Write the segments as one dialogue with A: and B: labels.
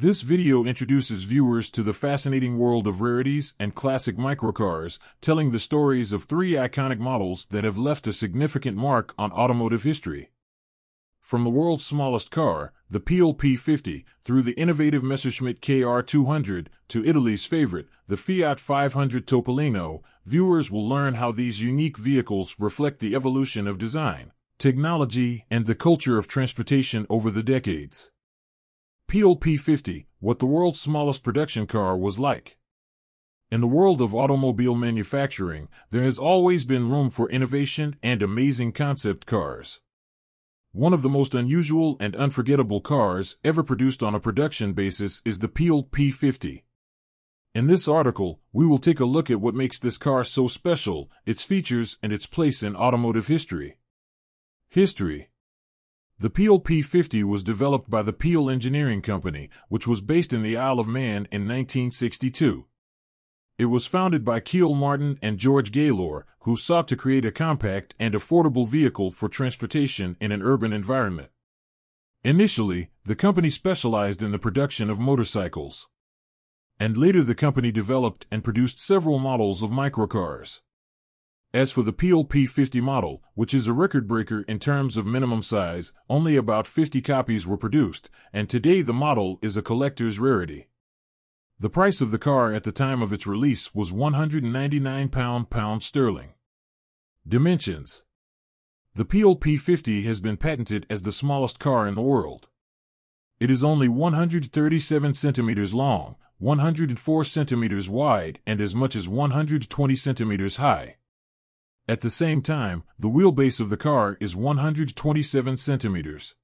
A: This video introduces viewers to the fascinating world of rarities and classic microcars, telling the stories of three iconic models that have left a significant mark on automotive history. From the world's smallest car, the Peel P50, through the innovative Messerschmitt KR200, to Italy's favorite, the Fiat 500 Topolino, viewers will learn how these unique vehicles reflect the evolution of design, technology, and the culture of transportation over the decades. Peel P50, what the world's smallest production car was like. In the world of automobile manufacturing, there has always been room for innovation and amazing concept cars. One of the most unusual and unforgettable cars ever produced on a production basis is the Peel P50. In this article, we will take a look at what makes this car so special, its features, and its place in automotive history. History. The Peel P50 was developed by the Peel Engineering Company, which was based in the Isle of Man in 1962. It was founded by Keel Martin and George Gaylor, who sought to create a compact and affordable vehicle for transportation in an urban environment. Initially, the company specialized in the production of motorcycles. And later the company developed and produced several models of microcars. As for the Peel P50 model, which is a record breaker in terms of minimum size, only about 50 copies were produced, and today the model is a collector's rarity. The price of the car at the time of its release was £199 sterling. Dimensions. The Peel P50 has been patented as the smallest car in the world. It is only 137 centimeters long, 104 centimeters wide, and as much as 120 centimeters high. At the same time, the wheelbase of the car is 127 centimeters.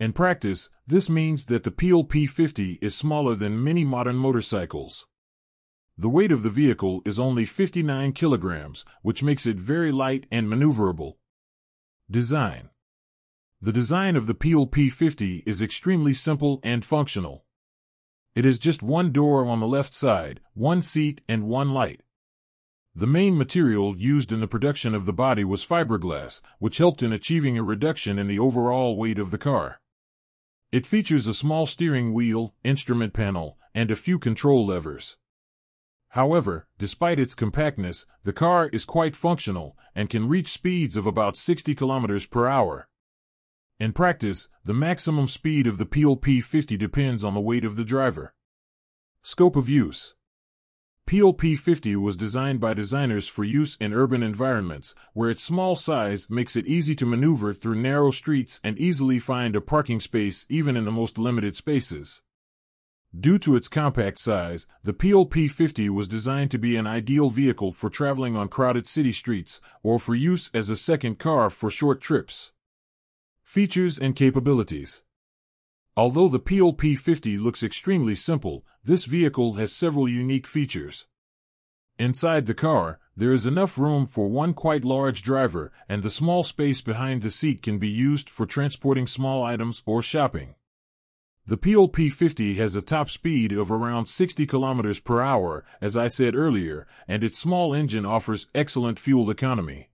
A: In practice, this means that the Peel P50 is smaller than many modern motorcycles. The weight of the vehicle is only 59 kilograms, which makes it very light and maneuverable. Design. The design of the Peel P50 is extremely simple and functional. It has just one door on the left side, one seat, and one light. The main material used in the production of the body was fiberglass, which helped in achieving a reduction in the overall weight of the car. It features a small steering wheel, instrument panel, and a few control levers. However, despite its compactness, the car is quite functional and can reach speeds of about 60 kilometers per hour. In practice, the maximum speed of the Peel P50 depends on the weight of the driver. Scope of use. Peel P50 was designed by designers for use in urban environments, where its small size makes it easy to maneuver through narrow streets and easily find a parking space even in the most limited spaces. Due to its compact size, the Peel P50 was designed to be an ideal vehicle for traveling on crowded city streets or for use as a second car for short trips. Features and capabilities. Although the Peel P50 looks extremely simple, this vehicle has several unique features. Inside the car, there is enough room for one quite large driver, and the small space behind the seat can be used for transporting small items or shopping. The Peel P50 has a top speed of around 60 kilometers per hour, as I said earlier, and its small engine offers excellent fuel economy.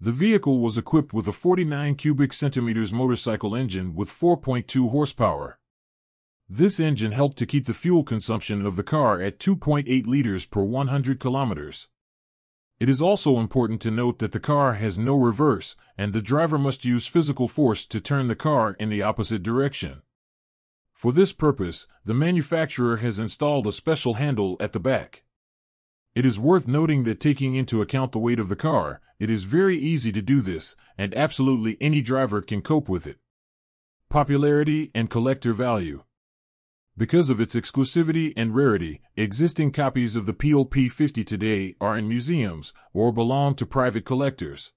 A: The vehicle was equipped with a 49 cubic centimeters motorcycle engine with 4.2 horsepower. This engine helped to keep the fuel consumption of the car at 2.8 liters per 100 kilometers. It is also important to note that the car has no reverse, and the driver must use physical force to turn the car in the opposite direction. For this purpose, the manufacturer has installed a special handle at the back. It is worth noting that taking into account the weight of the car, it is very easy to do this, and absolutely any driver can cope with it. Popularity and collector value. Because of its exclusivity and rarity, existing copies of the Peel P50 today are in museums or belong to private collectors.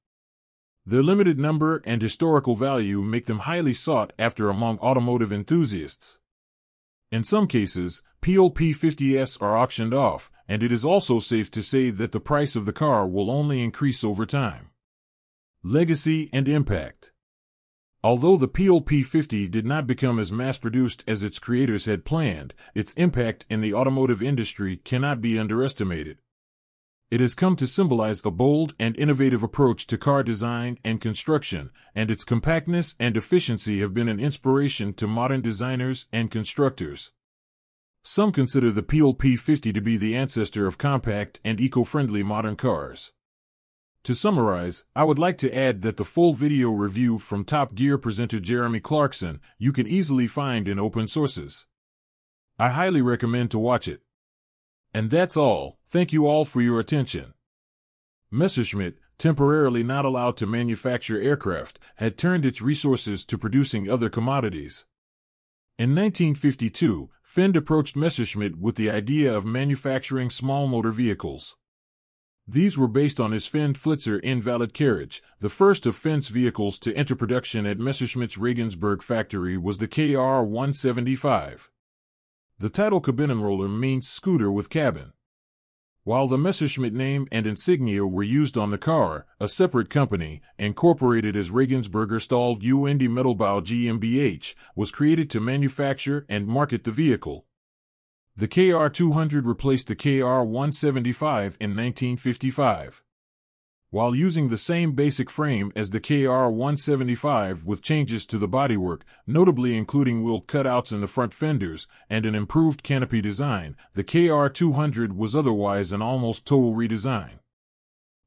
A: Their limited number and historical value make them highly sought after among automotive enthusiasts. In some cases, Peel P50s are auctioned off, and it is also safe to say that the price of the car will only increase over time. Legacy and impact. Although the Peel P50 did not become as mass-produced as its creators had planned, its impact in the automotive industry cannot be underestimated. It has come to symbolize a bold and innovative approach to car design and construction, and its compactness and efficiency have been an inspiration to modern designers and constructors. Some consider the Peel P50 to be the ancestor of compact and eco-friendly modern cars. To summarize, I would like to add that the full video review from Top Gear presenter Jeremy Clarkson you can easily find in open sources. I highly recommend to watch it. And that's all. Thank you all for your attention. Messerschmitt, temporarily not allowed to manufacture aircraft, had turned its resources to producing other commodities. In 1952, Fend approached Messerschmitt with the idea of manufacturing small motor vehicles. These were based on his Fend Flitzer invalid carriage. The first of Fend's vehicles to enter production at Messerschmitt's Regensburg factory was the KR175. The title Kabinenroller means scooter with cabin. While the Messerschmitt name and insignia were used on the car, a separate company, incorporated as Regensburger Stahl und Metallbau GmbH, was created to manufacture and market the vehicle. The KR200 replaced the KR175 in 1955. While using the same basic frame as the KR175 with changes to the bodywork, notably including wheel cutouts in the front fenders, and an improved canopy design, the KR200 was otherwise an almost total redesign.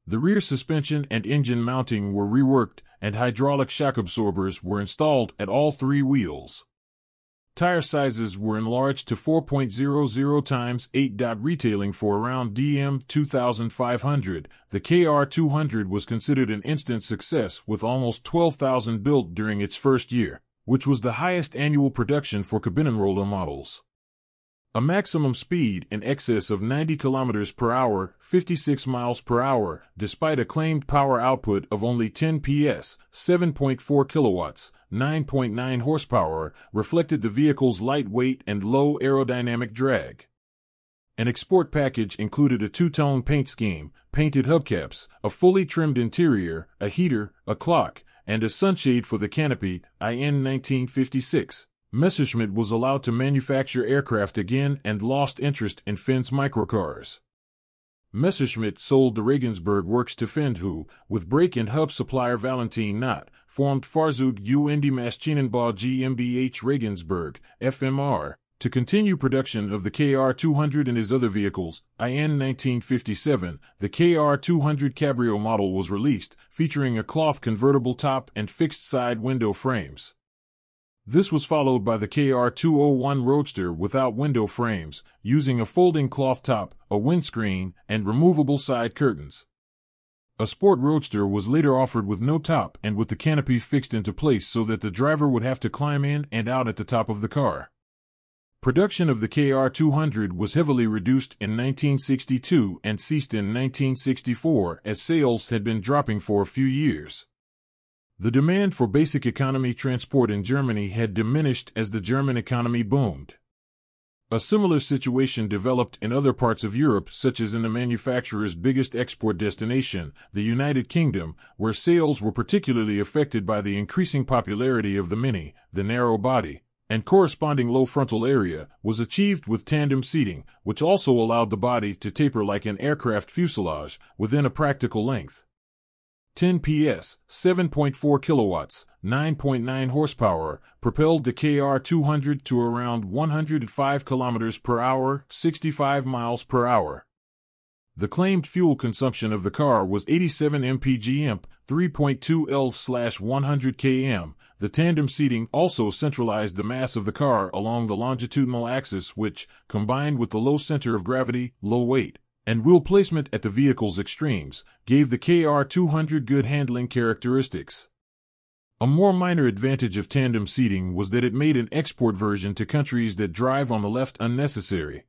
A: The rear suspension and engine mounting were reworked, and hydraulic shock absorbers were installed at all three wheels. Tire sizes were enlarged to 4.00 times 8. Retailing for around DM 2,500, the KR200 was considered an instant success with almost 12,000 built during its first year, which was the highest annual production for Kabinenroller models. A maximum speed in excess of 90 km per hour, 56 miles per hour, despite a claimed power output of only 10 PS, 7.4 kilowatts, 9.9 horsepower, reflected the vehicle's lightweight and low aerodynamic drag. An export package included a two-tone paint scheme, painted hubcaps, a fully trimmed interior, a heater, a clock, and a sunshade for the canopy. In 1956. Messerschmitt was allowed to manufacture aircraft again and lost interest in Fend's microcars. Messerschmitt sold the Regensburg works to Fend who, with brake and hub supplier Valentin Knott, formed Fahrzeug und Maschinenbau GmbH Regensburg, FMR, to continue production of the KR200 and his other vehicles. In 1957, the KR200 Cabrio model was released, featuring a cloth convertible top and fixed side window frames. This was followed by the KR201 Roadster without window frames, using a folding cloth top, a windscreen, and removable side curtains. A Sport Roadster was later offered with no top and with the canopy fixed into place so that the driver would have to climb in and out at the top of the car. Production of the KR200 was heavily reduced in 1962 and ceased in 1964 as sales had been dropping for a few years. The demand for basic economy transport in Germany had diminished as the German economy boomed. A similar situation developed in other parts of Europe, such as in the manufacturer's biggest export destination, the United Kingdom, where sales were particularly affected by the increasing popularity of the Mini. The narrow body and corresponding low frontal area was achieved with tandem seating, which also allowed the body to taper like an aircraft fuselage within a practical length. 10 PS, 7.4 kilowatts, 9.9 horsepower, propelled the KR200 to around 105 kilometers per hour, 65 miles per hour. The claimed fuel consumption of the car was 87 mpg, 3.2 L/100 km. The tandem seating also centralized the mass of the car along the longitudinal axis which, combined with the low center of gravity, low weight, and wheel placement at the vehicle's extremes, gave the KR200 good handling characteristics. A more minor advantage of tandem seating was that it made an export version to countries that drive on the left unnecessary.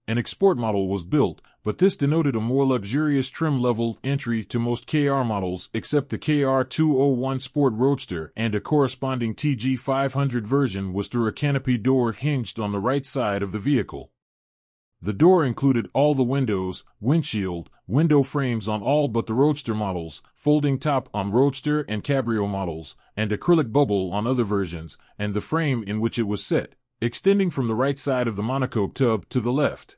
A: An export model was built, but this denoted a more luxurious trim level entry to most KR models except the KR201 Sport Roadster, and a corresponding TG500 version was through a canopy door hinged on the right side of the vehicle. The door included all the windows, windshield, window frames on all but the Roadster models, folding top on Roadster and Cabrio models, and acrylic bubble on other versions, and the frame in which it was set, extending from the right side of the monocoque tub to the left.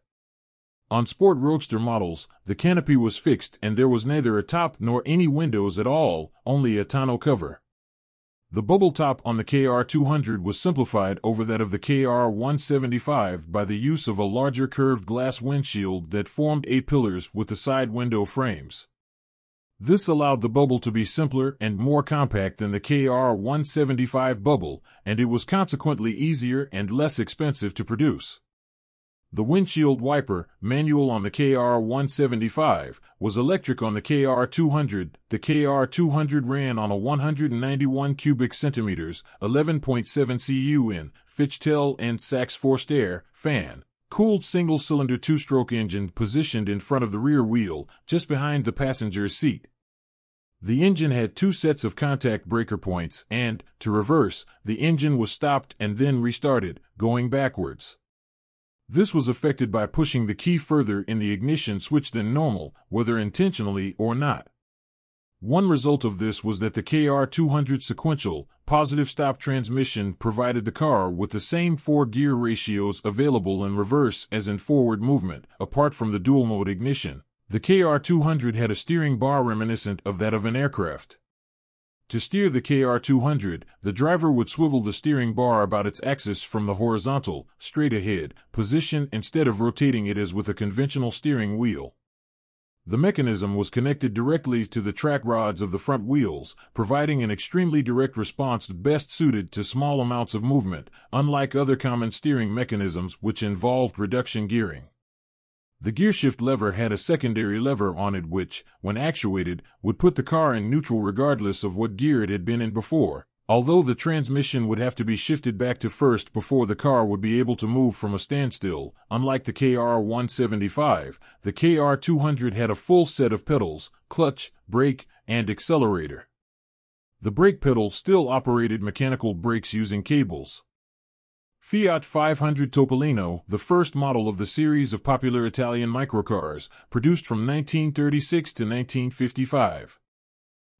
A: On sport roadster models, the canopy was fixed and there was neither a top nor any windows at all, only a tonneau cover. The bubble top on the KR200 was simplified over that of the KR175 by the use of a larger curved glass windshield that formed 8 pillars with the side window frames. This allowed the bubble to be simpler and more compact than the KR175 bubble, and it was consequently easier and less expensive to produce. The windshield wiper, manual on the KR175, was electric on the KR200. The KR200 ran on a 191 cubic centimeters, 11.7 cu Fichtel and Sachs forced air fan, cooled single-cylinder two-stroke engine positioned in front of the rear wheel, just behind the passenger's seat. The engine had 2 sets of contact breaker points and, to reverse, the engine was stopped and then restarted, going backwards. This was affected by pushing the key further in the ignition switch than normal, whether intentionally or not. One result of this was that the KR200 sequential, positive stop transmission provided the car with the same 4-gear ratios available in reverse as in forward movement, apart from the dual-mode ignition. The KR200 had a steering bar reminiscent of that of an aircraft. To steer the KR200, the driver would swivel the steering bar about its axis from the horizontal, straight ahead, position instead of rotating it as with a conventional steering wheel. The mechanism was connected directly to the track rods of the front wheels, providing an extremely direct response best suited to small amounts of movement, unlike other common steering mechanisms which involved reduction gearing. The gearshift lever had a secondary lever on it which, when actuated, would put the car in neutral regardless of what gear it had been in before, although the transmission would have to be shifted back to first before the car would be able to move from a standstill. Unlike the KR175, the KR200 had a full set of pedals, clutch, brake, and accelerator. The brake pedal still operated mechanical brakes using cables. Fiat 500 Topolino, the first model of the series of popular Italian microcars, produced from 1936 to 1955.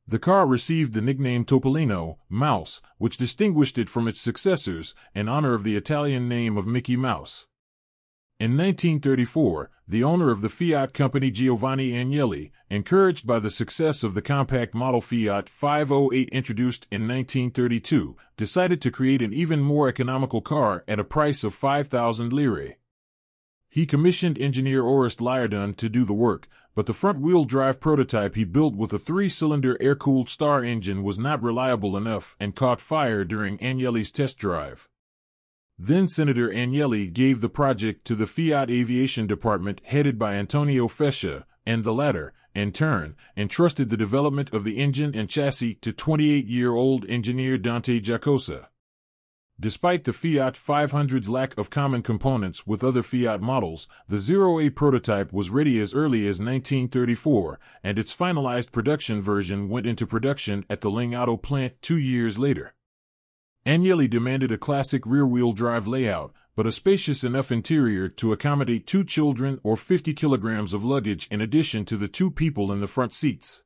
A: The car received the nickname Topolino, Mouse, which distinguished it from its successors, in honor of the Italian name of Mickey Mouse. In 1934, the owner of the Fiat company Giovanni Agnelli, encouraged by the success of the compact model Fiat 508 introduced in 1932, decided to create an even more economical car at a price of 5,000 lire. He commissioned engineer Orest Liardon to do the work, but the front-wheel drive prototype he built with a 3-cylinder air-cooled Star engine was not reliable enough and caught fire during Agnelli's test drive. Then Senator Agnelli gave the project to the Fiat Aviation Department headed by Antonio Fescia, and the latter, in turn, entrusted the development of the engine and chassis to 28-year-old engineer Dante Giacosa. Despite the Fiat 500's lack of common components with other Fiat models, the 0A prototype was ready as early as 1934, and its finalized production version went into production at the Lingotto plant 2 years later. Agnelli demanded a classic rear-wheel drive layout, but a spacious enough interior to accommodate 2 children or 50 kilograms of luggage in addition to the 2 people in the front seats.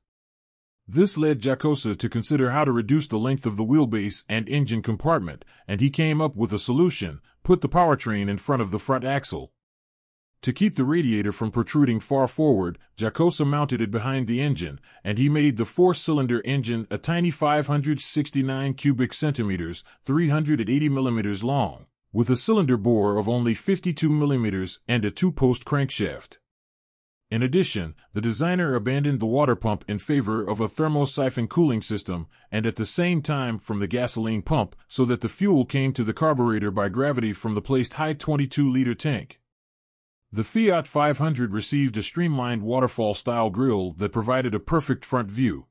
A: This led Giacosa to consider how to reduce the length of the wheelbase and engine compartment, and he came up with a solution: put the powertrain in front of the front axle. To keep the radiator from protruding far forward, Giacosa mounted it behind the engine, and he made the 4-cylinder engine a tiny 569 cubic centimeters, 380 millimeters long, with a cylinder bore of only 52 millimeters and a 2-post crankshaft. In addition, the designer abandoned the water pump in favor of a thermosiphon cooling system, and at the same time from the gasoline pump, so that the fuel came to the carburetor by gravity from the placed high 22-liter tank. The Fiat 500 received a streamlined waterfall-style grille that provided a perfect front view.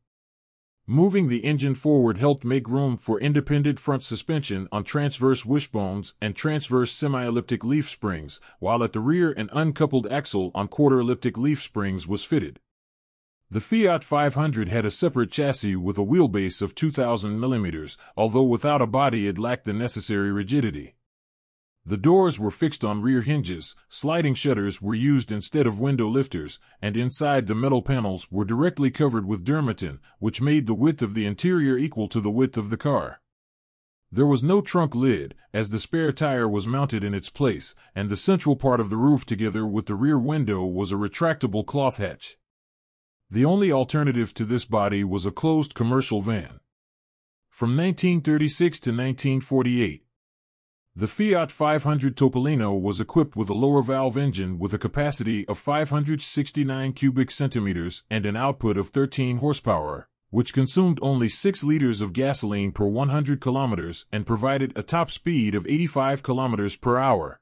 A: Moving the engine forward helped make room for independent front suspension on transverse wishbones and transverse semi-elliptic leaf springs, while at the rear an uncoupled axle on quarter-elliptic leaf springs was fitted. The Fiat 500 had a separate chassis with a wheelbase of 2,000 millimeters, although without a body it lacked the necessary rigidity. The doors were fixed on rear hinges, sliding shutters were used instead of window lifters, and inside the metal panels were directly covered with dermatin, which made the width of the interior equal to the width of the car. There was no trunk lid, as the spare tire was mounted in its place, and the central part of the roof together with the rear window was a retractable cloth hatch. The only alternative to this body was a closed commercial van. From 1936 to 1948, the Fiat 500 Topolino was equipped with a lower valve engine with a capacity of 569 cubic centimeters and an output of 13 horsepower, which consumed only 6 liters of gasoline per 100 kilometers and provided a top speed of 85 kilometers per hour.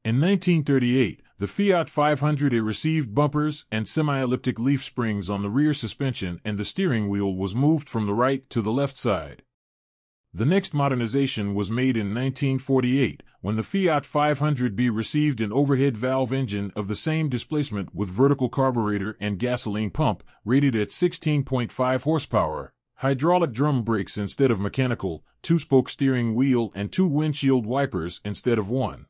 A: In 1938, the Fiat 500 received bumpers and semi-elliptic leaf springs on the rear suspension, and the steering wheel was moved from the right to the left side. The next modernization was made in 1948, when the Fiat 500B received an overhead valve engine of the same displacement with vertical carburetor and gasoline pump, rated at 16.5 horsepower, hydraulic drum brakes instead of mechanical, 2-spoke steering wheel and 2 windshield wipers instead of 1.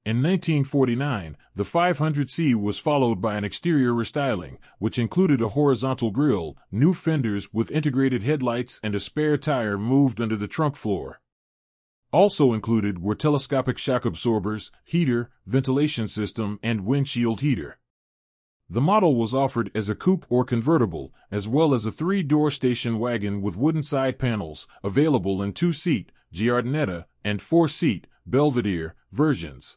A: In 1949, the 500C was followed by an exterior restyling, which included a horizontal grille, new fenders with integrated headlights, and a spare tire moved under the trunk floor. Also included were telescopic shock absorbers, heater, ventilation system, and windshield heater. The model was offered as a coupe or convertible, as well as a 3-door station wagon with wooden side panels, available in 2-seat, Giardinetta, and 4-seat, Belvedere, versions.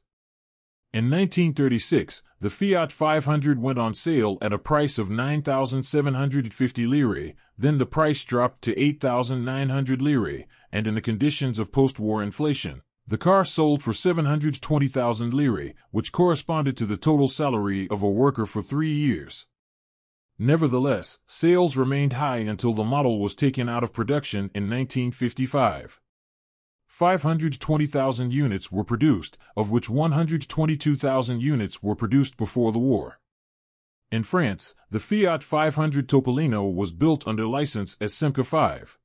A: In 1936, the Fiat 500 went on sale at a price of 9,750 lire, then the price dropped to 8,900 lire, and in the conditions of post-war inflation, the car sold for 720,000 lire, which corresponded to the total salary of a worker for 3 years. Nevertheless, sales remained high until the model was taken out of production in 1955. 520,000 units were produced, of which 122,000 units were produced before the war. In France, the Fiat 500 Topolino was built under license as Simca 5.